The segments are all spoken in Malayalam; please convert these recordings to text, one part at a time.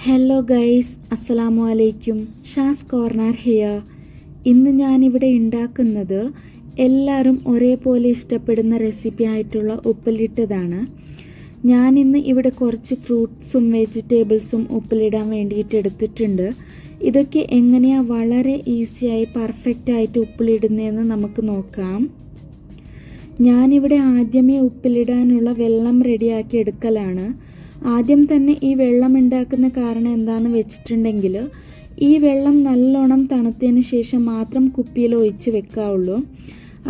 ഹലോ ഗൈസ്, അസ്സലാമു അലൈക്കും. Shaz corner here. ഇന്ന് ഞാനിവിടെ ഉണ്ടാക്കുന്നത് എല്ലാവരും ഒരേപോലെ ഇഷ്ടപ്പെടുന്ന റെസിപ്പി ആയിട്ടുള്ള ഉപ്പിലിട്ടതാണ്. ഞാനിന്ന് ഇവിടെ കുറച്ച് ഫ്രൂട്ട്സും വെജിറ്റബിൾസും ഉപ്പിലിടാൻ വേണ്ടിയിട്ട് എടുത്തിട്ടുണ്ട്. ഇതൊക്കെ എങ്ങനെയാണ് വളരെ ഈസിയായി പെർഫെക്റ്റായിട്ട് ഉപ്പിലിടുന്നതെന്ന് നമുക്ക് നോക്കാം. ഞാനിവിടെ ആദ്യമേ ഉപ്പിലിടാനുള്ള വെള്ളം റെഡിയാക്കി എടുക്കലാണ്. ആദ്യം തന്നെ ഈ വെള്ളം ഉണ്ടാക്കുന്ന കാരണം എന്താണെന്ന് വെച്ചിട്ടുണ്ടെങ്കിൽ ഈ വെള്ളം നല്ലോണം തണുത്തതിന് ശേഷം മാത്രം കുപ്പിയിൽ ഒഴിച്ച് വെക്കാവുള്ളൂ.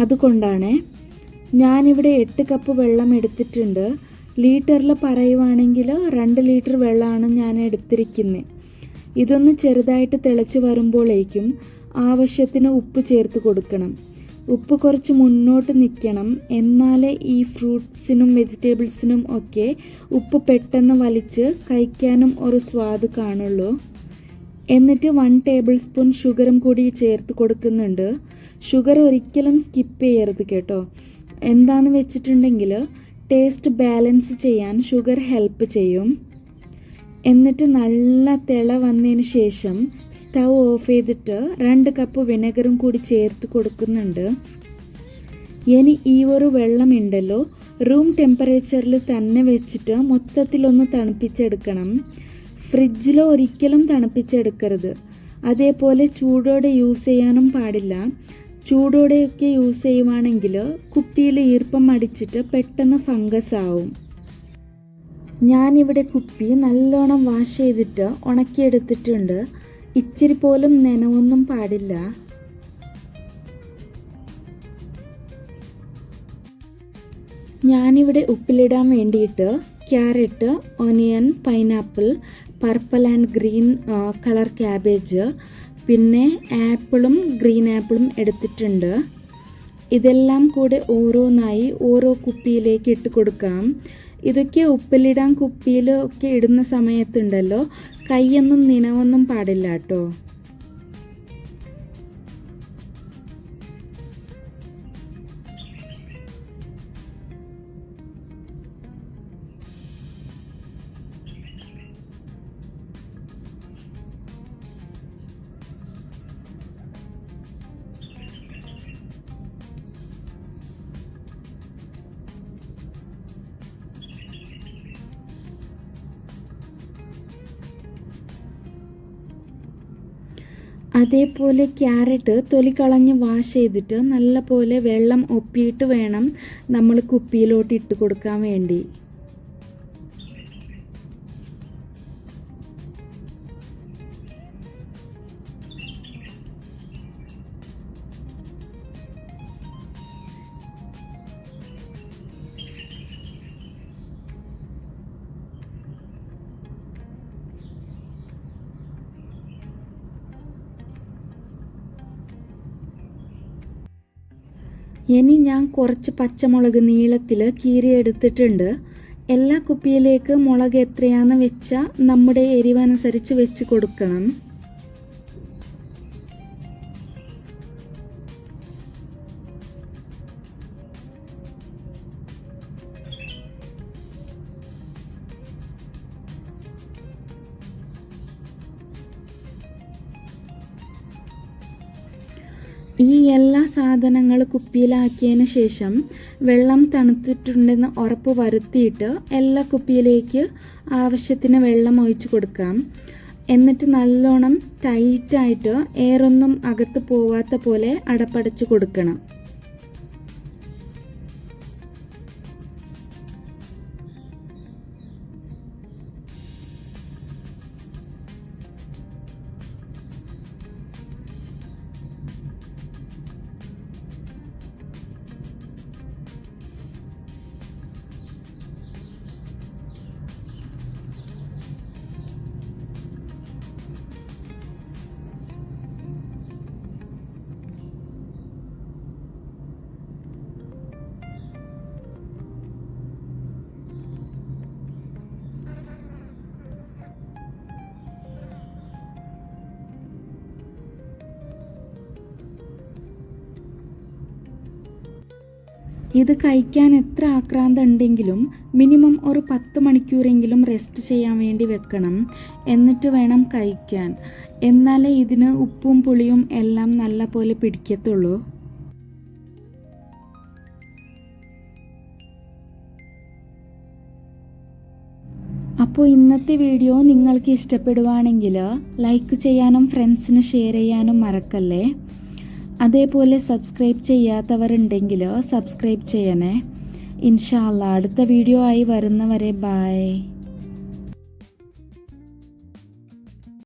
അതുകൊണ്ടാണ് ഞാനിവിടെ 8 കപ്പ് വെള്ളം എടുത്തിട്ടുണ്ട്. ലീറ്ററിൽ പറയുവാണെങ്കിൽ 2 ലിറ്റർ വെള്ളമാണ് ഞാൻ എടുത്തിരിക്കുന്നത്. ഇതൊന്ന് ചെറുതായിട്ട് തിളച്ച് വരുമ്പോഴേക്കും ആവശ്യത്തിന് ഉപ്പ് ചേർത്ത് കൊടുക്കണം. ഉപ്പ് കുറച്ച് മുന്നോട്ട് നിൽക്കണം, എന്നാലേ ഈ ഫ്രൂട്ട്സിനും വെജിറ്റബിൾസിനും ഒക്കെ ഉപ്പ് പെട്ടെന്ന് വലിച്ച് കഴിക്കാനും ഒരു സ്വാദ് കാണുള്ളൂ. എന്നിട്ട് 1 ടേബിൾ സ്പൂൺ ഷുഗറും കൂടി ചേർത്ത് കൊടുക്കുന്നുണ്ട്. ഷുഗർ ഒരിക്കലും സ്കിപ്പ് ചെയ്യരുത് കേട്ടോ. എന്താണെന്ന് വെച്ചിട്ടുണ്ടെങ്കിൽ ടേസ്റ്റ് ബാലൻസ് ചെയ്യാൻ ഷുഗർ ഹെൽപ്പ് ചെയ്യും. എന്നിട്ട് നല്ല തിള വന്നതിന് ശേഷം സ്റ്റൗ ഓഫ് ചെയ്തിട്ട് 2 കപ്പ് വിനെഗറും കൂടി ചേർത്ത് കൊടുക്കുന്നുണ്ട്. ഇനി ഈ ഒരു വെള്ളം ഉണ്ടല്ലോ റൂം ടെമ്പറേച്ചറിൽ തന്നെ വെച്ചിട്ട് മൊത്തത്തിലൊന്ന് തണുപ്പിച്ചെടുക്കണം. ഫ്രിഡ്ജിൽ ഒരിക്കലും തണുപ്പിച്ചെടുക്കരുത്. അതേപോലെ ചൂടോടെ യൂസ് ചെയ്യാനും പാടില്ല. ചൂടോടെയൊക്കെ യൂസ് ചെയ്യുവാണെങ്കിൽ കുപ്പിയിൽ ഈർപ്പം അടിച്ചിട്ട് പെട്ടെന്ന് ഫംഗസ് ആവും. ഞാനിവിടെ കുപ്പി നല്ലോണം വാഷ് ചെയ്തിട്ട് ഉണക്കിയെടുത്തിട്ടുണ്ട്. ഇച്ചിരി പോലും നനവൊന്നും പാടില്ല. ഞാനിവിടെ ഉപ്പിലിടാൻ വേണ്ടിയിട്ട് carrot, onion, pineapple, purple and green colour cabbage, പിന്നെ ആപ്പിളും ഗ്രീൻ ആപ്പിളും എടുത്തിട്ടുണ്ട്. ഇതെല്ലാം കൂടെ ഓരോന്നായി ഓരോ കുപ്പിയിലേക്ക് ഇട്ട് കൊടുക്കാം. ഇതൊക്കെ ഉപ്പിലിടാൻ കുപ്പിയിൽ ഒക്കെ ഇടുന്ന സമയത്തുണ്ടല്ലോ കൈയൊന്നും നനവൊന്നും പാടില്ല കേട്ടോ. അതേപോലെ ക്യാരറ്റ് തൊലി കളഞ്ഞ് വാഷ് ചെയ്തിട്ട് നല്ല പോലെ വെള്ളം ഒപ്പിയിട്ട് വേണം നമ്മൾ കുപ്പിയിലോട്ട് ഇട്ട് കൊടുക്കാൻ വേണ്ടി. ഇനി ഞാൻ കുറച്ച് പച്ചമുളക് നീളത്തിൽ കീറിയെടുത്തിട്ടുണ്ട്. എല്ലാ കുപ്പിയിലേക്ക് മുളക് എത്രയാണെന്ന് വെച്ചാൽ നമ്മുടെ എരിവനുസരിച്ച് വെച്ച് കൊടുക്കണം. ഈ എല്ലാ സാധനങ്ങൾ കുപ്പിയിലാക്കിയതിന് ശേഷം വെള്ളം തണുത്തിട്ടുണ്ടെന്ന് ഉറപ്പ് വരുത്തിയിട്ട് എല്ലാ കുപ്പിയിലേക്ക് ആവശ്യത്തിന് വെള്ളം ഒഴിച്ച് കൊടുക്കാം. എന്നിട്ട് നല്ലോണം ടൈറ്റായിട്ട് എയറൊന്നും അകത്ത് പോവാത്ത പോലെ അടപ്പടച്ച് കൊടുക്കണം. ഇത് കഴിക്കാൻ എത്ര ആക്രാന്തം ഉണ്ടെങ്കിലും മിനിമം ഒരു 10 മണിക്കൂറെങ്കിലും റെസ്റ്റ് ചെയ്യാൻ വേണ്ടി വെക്കണം. എന്നിട്ട് വേണം കഴിക്കാൻ. എന്നാലേ ഇതിന് ഉപ്പും പുളിയും എല്ലാം നല്ല പോലെ പിടിക്കത്തുള്ളൂ. അപ്പോൾ ഇന്നത്തെ വീഡിയോ നിങ്ങൾക്ക് ഇഷ്ടപ്പെടുവാണെങ്കിൽ ലൈക്ക് ചെയ്യാനും ഫ്രണ്ട്സിന് ഷെയർ ചെയ്യാനും മറക്കല്ലേ. അതേപോലെ സബ്സ്ക്രൈബ് ചെയ്യാത്തവരുണ്ടെങ്കിൽ സബ്സ്ക്രൈബ് ചെയ്യണേ. ഇൻഷാ അല്ലാ അടുത്ത വീഡിയോ ആയി വരുന്നവരെ ബൈ.